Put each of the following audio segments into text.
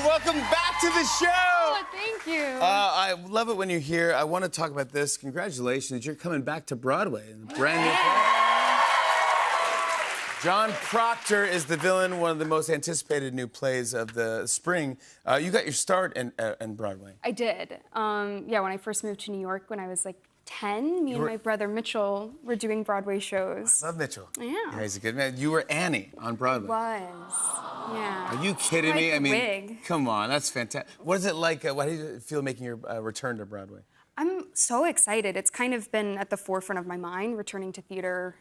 welcome back to the show. Oh, thank you. I love it when you're here. I want to talk about this. Congratulations, you're coming back to Broadway in a brand new play. John Proctor is the villain, one of the most anticipated new plays of the spring. You got your start in Broadway. I did. Yeah, when I first moved to New York when I was like 10, me and my brother Mitchell were doing Broadway shows. Love Mitchell. Yeah. He's a good man. You were Annie on Broadway. Yeah. Are you kidding me? Like I mean, wig. come on, that's fantastic. What is it like? How do you feel making your return to Broadway? I'm so excited. It's kind of been at the forefront of my mind, returning to theater,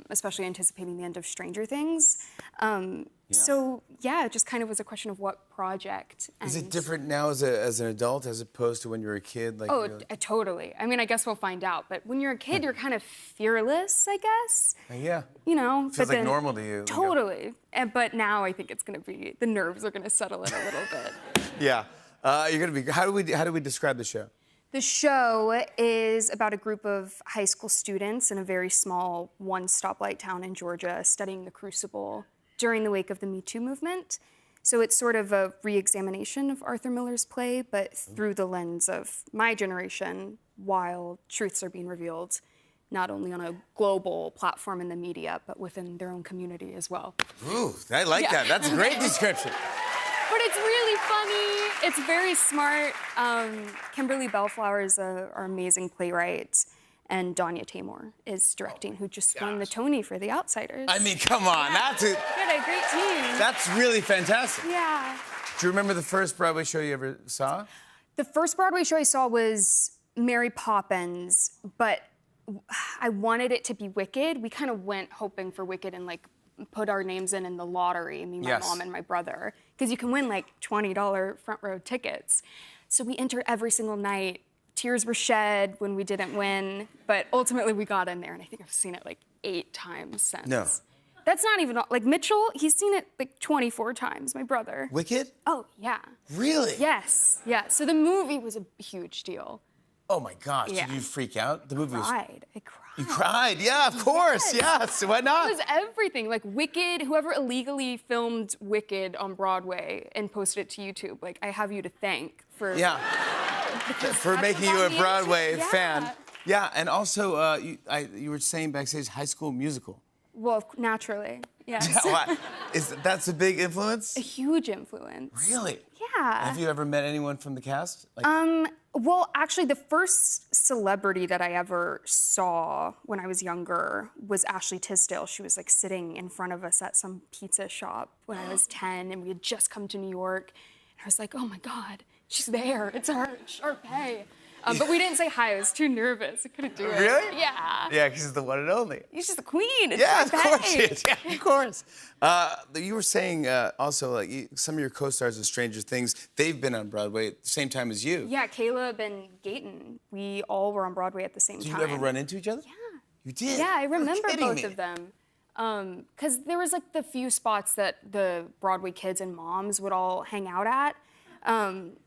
especially anticipating the end of Stranger Things. So, yeah, it just kind of was a question of what project. Is it different now as an adult as opposed to when you were a kid? Like, totally. I mean, I guess we'll find out. But when you're a kid, you're kind of fearless, I guess. Yeah. You know. Feels like normal to you. Totally. But now I think it's going to be, the nerves are going to settle in a little bit. Yeah. You're going to be, how do we describe the show? The show is about a group of high school students in a very small one-stoplight town in Georgia studying the Crucible during the wake of the Me Too movement. So it's sort of a re-examination of Arthur Miller's play, but through the lens of my generation, while truths are being revealed, not only on a global platform in the media, but within their own community as well. Ooh, I like that. That's a great description. But it's really funny. It's very smart. Kimberly Bellflower is our amazing playwright, and Danya Tamor is directing, who just won the Tony for The Outsiders. I mean, come on, that's it. Good, a great team. That's really fantastic. Yeah. Do you remember the first Broadway show you ever saw? The first Broadway show I saw was Mary Poppins, but I wanted it to be Wicked. We kind of went hoping for Wicked and like put our names in the lottery, me, my mom, and my brother, because you can win like $20 front row tickets. So we entered every single night. Tears were shed when we didn't win, but ultimately we got in there, and I think I've seen it like 8 times since. No. That's not even, like Mitchell, he's seen it like 24 times, my brother. Wicked? Oh, yeah. Really? Yes, yeah. So the movie was a huge deal. Oh my gosh, Yeah. did you freak out? The movie I cried. You cried, yeah, of course, yes. Why not? It was everything. Like Wicked, whoever illegally filmed Wicked on Broadway and posted it to YouTube, like I have you to thank for for making you a Broadway fan. Yeah, and also you were saying backstage High School Musical. Well, naturally, yes. That's a big influence? A huge influence. Really? Yeah. Have you ever met anyone from the cast? Well, actually, the first celebrity that I ever saw when I was younger was Ashley Tisdale. She was like sitting in front of us at some pizza shop when I was 10, and we had just come to New York. And I was like, oh my God, she's there. It's her, Sharpay. But we didn't say hi. I was too nervous. I couldn't do it. Really? Yeah. Yeah, because she's the one and only. She's the queen. It's Yeah, of Sharpay. course she is. Yeah, of course. You were saying also, like, some of your co-stars of Stranger Things, they've been on Broadway at the same time as you. Yeah, Caleb and Gaten. We all were on Broadway at the same time. Did you ever run into each other? Yeah. You did? Yeah, I remember both me. of them. Because there was like the few spots that the Broadway kids and moms would all hang out at.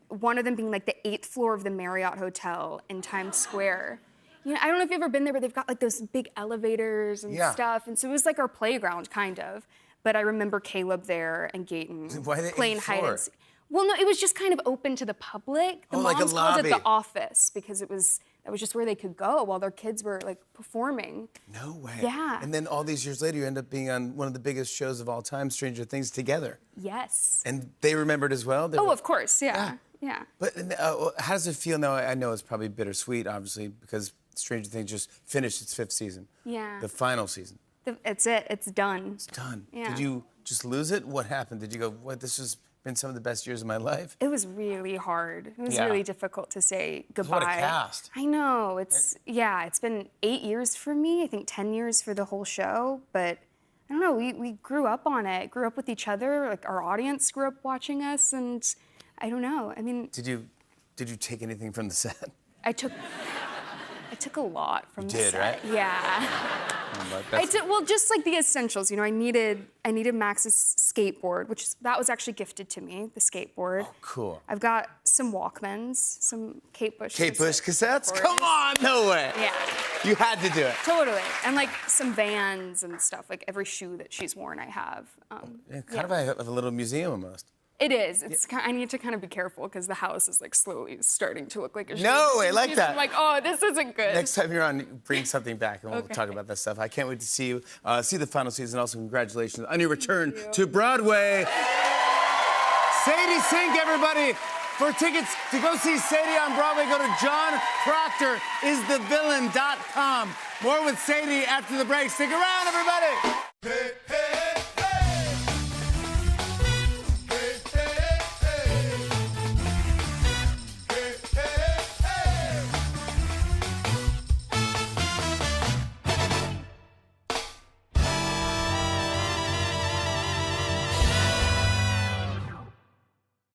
One of them being like the 8th floor of the Marriott Hotel in Times Square. You know, I don't know if you've ever been there, but they've got like those big elevators and stuff. And so it was like our playground, kind of. But I remember Caleb there and Gaten playing hide and seek. Well, no, it was just kind of open to the public. The moms like a called lobby. it the office because that was just where they could go while their kids were like performing. No way. Yeah. And then all these years later, you end up being on one of the biggest shows of all time, Stranger Things, together. Yes. And they remembered as well? Oh, of course, yeah. But how does it feel now? I know it's probably bittersweet, obviously, because Stranger Things just finished its 5th season. Yeah. The final season. It's it. It's done. It's done. Yeah. Did you just lose it? What happened? Did you go, what, this has been some of the best years of my life? It was really hard. It was really difficult to say goodbye. What a cast. I know. It's been 8 years for me. I think 10 years for the whole show. But I don't know. We grew up on it. Grew up with each other. Like our audience grew up watching us, and I don't know. I mean, Did you take anything from the set? I took a lot from the did, set. right? Yeah. I did, well, just like the essentials, you know, I needed Max's skateboard, that was actually gifted to me, the skateboard. Oh, cool. I've got some Walkmans, some Kate Bush Kate Bush cassettes? Come on, no way. Yeah. You had to do it. Totally. And like some Vans and stuff, like every shoe that she's worn I have. Kind of a little museum almost. It is. I need to kind of be careful because the house is like slowly starting to look like a No, I like that. I'm like, oh, this isn't good. Next time you're on, bring something back and we'll Okay. talk about that stuff. I can't wait to see you, see the final season. Also, congratulations on your return to Broadway. Sadie Sink, everybody. For tickets to go see Sadie on Broadway, go to JohnProctorIsTheVillain.com. More with Sadie after the break. Stick around, everybody. Hey, hey.